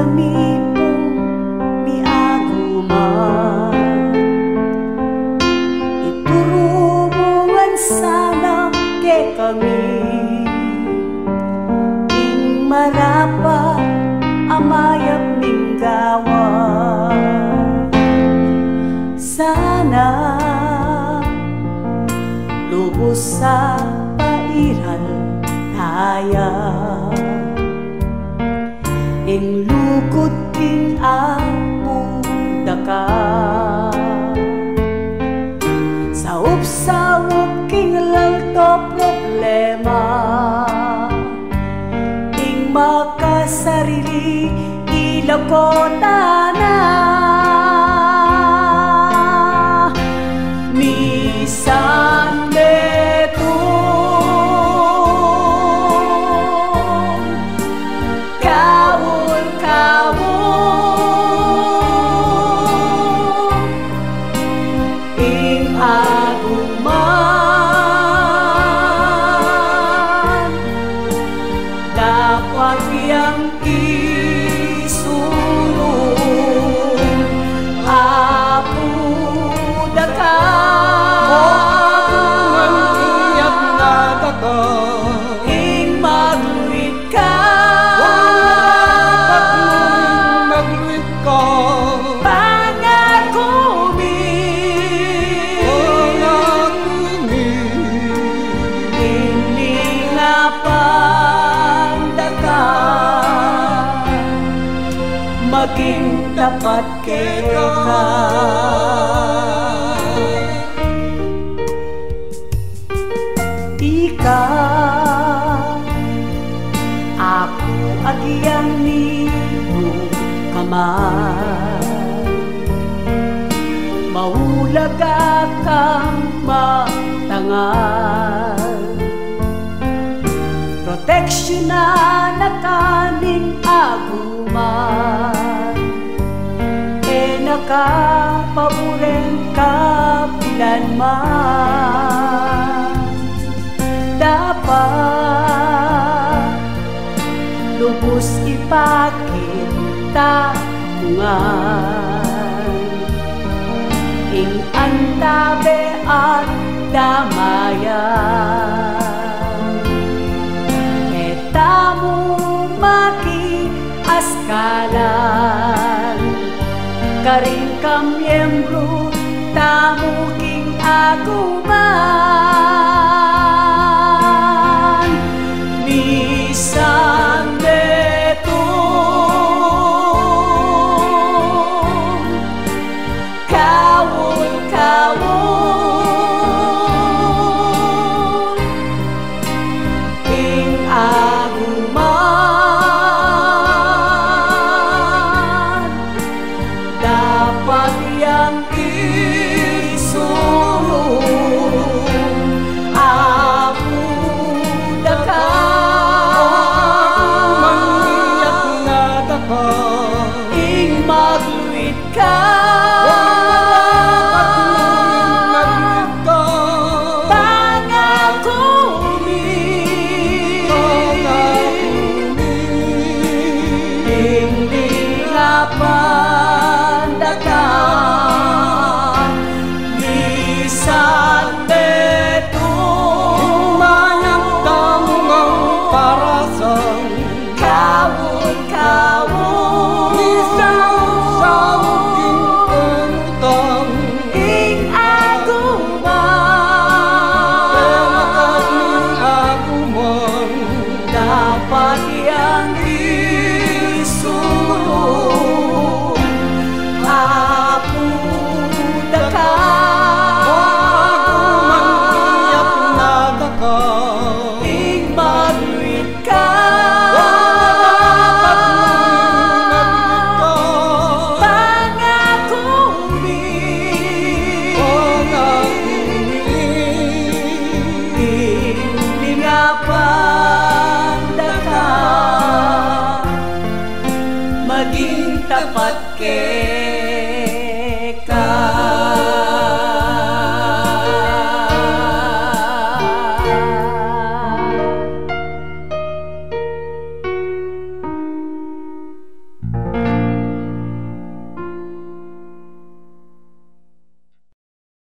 kami po ni aguman. Ituruan sana ke kami ing marapa amayap minggawa. Sana lubos sa pairal taya ing lukot king daka saup-saup king lalto problema ing makasarili ilaw ko tana. Misan betong kawon-kawon ing aguman dapat yang isulong apu daka. Ing magluit ka, magluit ka, pangako mi, hindi nga pandaka, maging tapat ka. Ika aku agiyang nino kamay maulaga kang matangal proteksyon na kaning aguman nakapaboren kapilanman. Dapat lubos ipakita mungan ing antabe at damayan etamu maki askalan karing kamyembro tamu king aguman. Misan betong kawon-kawon ing aguman dapat yang isulong apu daka. Ing magluit ka, pangako mi, ing lingapan daka. Misan betong mayang tamang parasang kawon-kawon